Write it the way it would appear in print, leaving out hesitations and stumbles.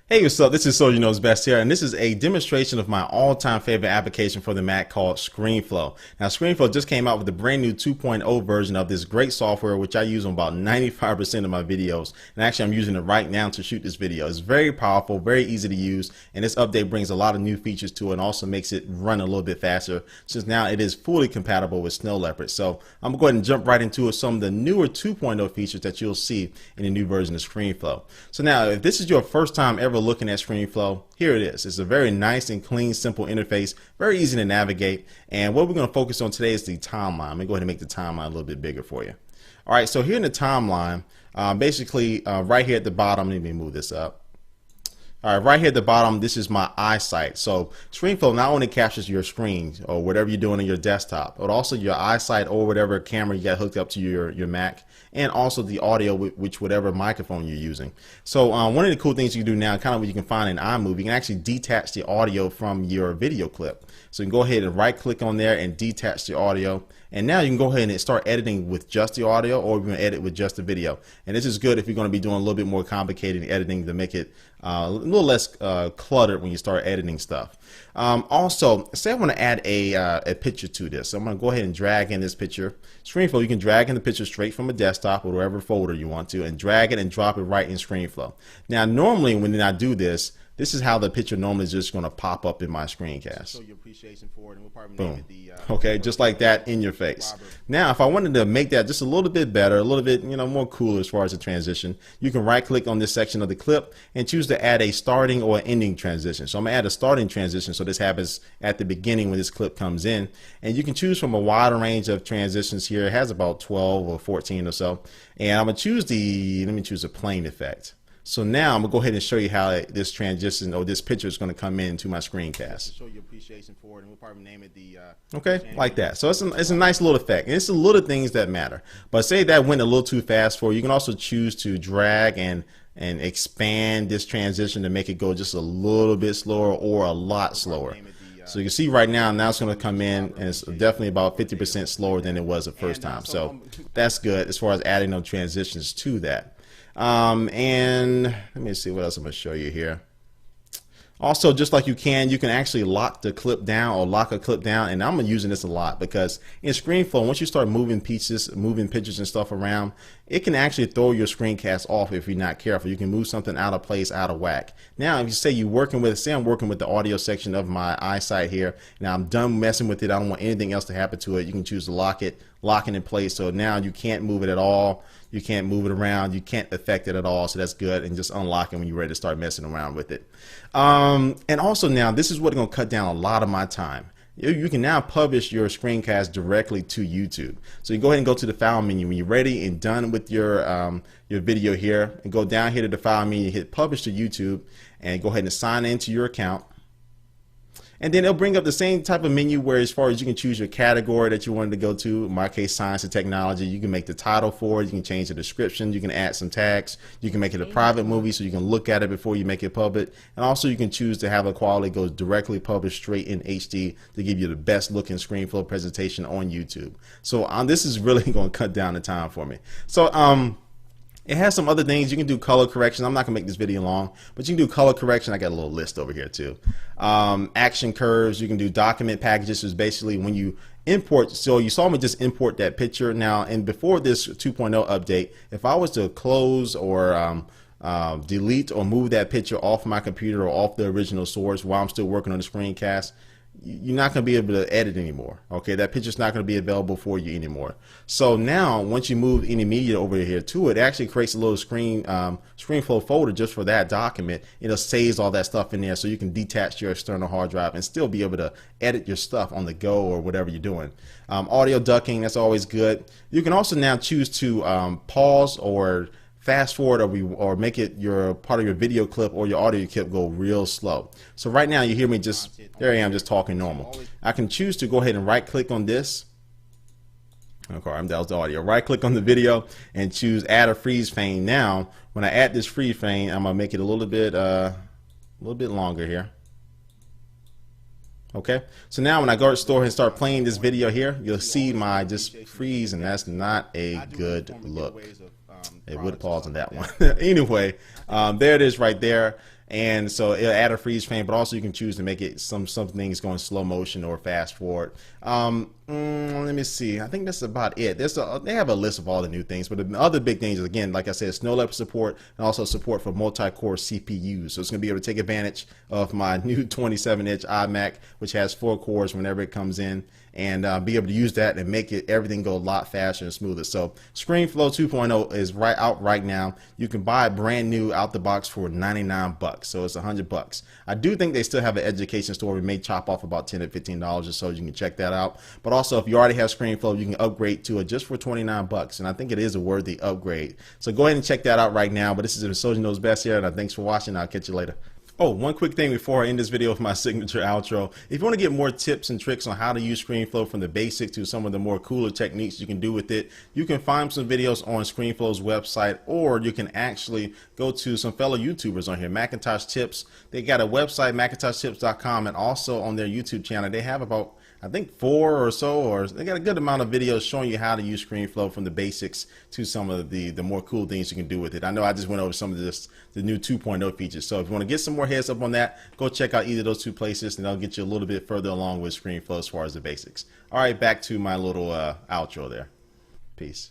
Hey, what's up? This is Soldier Knows Best here, and this is a demonstration of my all-time favorite application for the Mac called Screenflow. Now, Screenflow just came out with a brand new 2.0 version of this great software, which I use on about 95% of my videos. And actually, I'm using it right now to shoot this video. It's very powerful, very easy to use, and this update brings a lot of new features to it and also makes it run a little bit faster, since now it is fully compatible with Snow Leopard. So I'm going to go ahead and jump right into it, some of the newer 2.0 features that you'll see in the new version of Screenflow. So now, if this is your first time ever looking at Screenflow, here it is. It's a very nice and clean, simple interface, very easy to navigate. And what we're going to focus on today is the timeline. I'm going to go ahead and make the timeline a little bit bigger for you. All right, so here in the timeline, basically right here at the bottom, let me move this up. All right, right here at the bottom, this is my eyesight. So Screenflow not only captures your screen or whatever you're doing on your desktop, but also your eyesight or whatever camera you got hooked up to your Mac, and also the audio, which whatever microphone you're using. So one of the cool things you can do now, kind of what you can find in iMovie, you can actually detach the audio from your video clip. So you can go ahead and right click on there and detach the audio. And now you can go ahead and start editing with just the audio, or you can edit with just the video. And this is good if you're going to be doing a little bit more complicated editing to make it a little less cluttered when you start editing stuff. Also, say I want to add a picture to this. So I'm going to go ahead and drag in this picture. Screenflow, you can drag in the picture straight from a desktop or whatever folder you want to, and drag it and drop it right in Screenflow. Now, normally when I do this, this is how the picture normally is just going to pop up in my screencast. Show your appreciation for it, and we'll probably name it the, okay, just like that in your face. Now, if I wanted to make that just a little bit better, a little bit, more cooler as far as the transition, you can right click on this section of the clip and choose to add a starting or ending transition. So I'm going to add a starting transition, so this happens at the beginning when this clip comes in. And you can choose from a wider range of transitions here. It has about 12 or 14 or so. And I'm going to choose let me choose the plane effect. So now I'm gonna go ahead and show you how this transition or this picture is gonna come into my screencast. Show your appreciation for it, and we'll probably name it the. Okay, like that. So it's a nice little effect, and it's the little things that matter. But say that went a little too fast for you, you can also choose to drag and expand this transition to make it go just a little bit slower or a lot slower. So you can see right now it's going to come in, and it's definitely about 50% slower than it was the first time. So that's good as far as adding those transitions to that. And let me see what else I'm going to show you here. Also, just like you can actually lock the clip down or lock a clip down, and I'm using this a lot because in Screenflow, once you start moving pictures and stuff around, it can actually throw your screencast off if you're not careful. You can move something out of place, out of whack. Now, if you say I'm working with the audio section of my eyesight here, now I'm done messing with it, I don't want anything else to happen to it, you can choose to lock it in place, so now you can't move it at all, you can't move it around, you can't affect it at all, so that's good, and just unlock it when you're ready to start messing around with it. And also now, this is what's going to cut down a lot of my time. You can now publish your screencast directly to YouTube. So you go ahead and go to the file menu when you're ready and done with your video here, and go down here to the file menu, hit publish to YouTube, and go ahead and sign into your account. And then it'll bring up the same type of menu where as far as you can choose your category that you wanted to go to. In my case, science and technology. You can make the title for it. You can change the description. You can add some tags. You can make it a private movie so you can look at it before you make it public. And also you can choose to have the quality go directly published straight in HD to give you the best looking Screenflow presentation on YouTube. So this is really going to cut down the time for me. So it has some other things. You can do color correction. I'm not gonna make this video long, but you can do color correction. I got a little list over here too. Action curves. You can do document packages. Is basically when you import. So you saw me just import that picture now. And before this 2.0 update, if I was to close or delete or move that picture off my computer or off the original source while I'm still working on the screencast, you're not going to be able to edit anymore. Okay, that picture's not going to be available for you anymore. So now, once you move any media over here to it, it actually creates a little Screenflow folder just for that document. It'll saves all that stuff in there, so you can detach your external hard drive and still be able to edit your stuff on the go or whatever you're doing. Audio ducking, that's always good. You can also now choose to pause or fast forward or make it your part of your video clip or your audio clip go real slow. So right now you hear me there I am just talking normal. I can choose to go ahead and right click on this. Okay, that was the audio. Right click on the video and choose add a freeze frame. Now when I add this freeze frame, I'm gonna make it a little bit longer here. Okay, so now when I go to store and start playing this video here, you'll see my just freeze, and that's not a good look. It would pause on that one. Anyway, there it is right there. And so it'll add a freeze frame, but also you can choose to make it some things go in slow motion or fast forward. Let me see. I think that's about it. They have a list of all the new things, but the other big things is, again, like I said, snow leopard support and also support for multi-core CPUs. So it's going to be able to take advantage of my new 27-inch iMac, which has 4 cores whenever it comes in, and be able to use that and make everything go a lot faster and smoother. So Screenflow 2.0 is out right now. You can buy it brand new out the box for 99 bucks. So it's 100 bucks. I do think they still have an education store. We may chop off about $10 to $15 or so. You can check that out. But also, if you already have Screenflow, you can upgrade to it just for 29 bucks. And I think it is a worthy upgrade. So go ahead and check that out right now. But this is Soldier Knows Best here, and thanks for watching. I'll catch you later. Oh, one quick thing before I end this video with my signature outro. If you want to get more tips and tricks on how to use Screenflow, from the basics to some of the more cooler techniques you can do with it, you can find some videos on Screenflow's website, or you can actually go to some fellow YouTubers on here, Macintosh Tips. They got a website, MacintoshTips.com, and also on their YouTube channel, they have about, I think, 4 or so, or they got a good amount of videos showing you how to use Screenflow, from the basics to some of the more cool things you can do with it. I know I just went over some of the new 2.0 features. So if you want to get some more heads up on that, go check out either of those 2 places, and they'll get you a little bit further along with Screenflow as far as the basics. All right, back to my little outro there. Peace.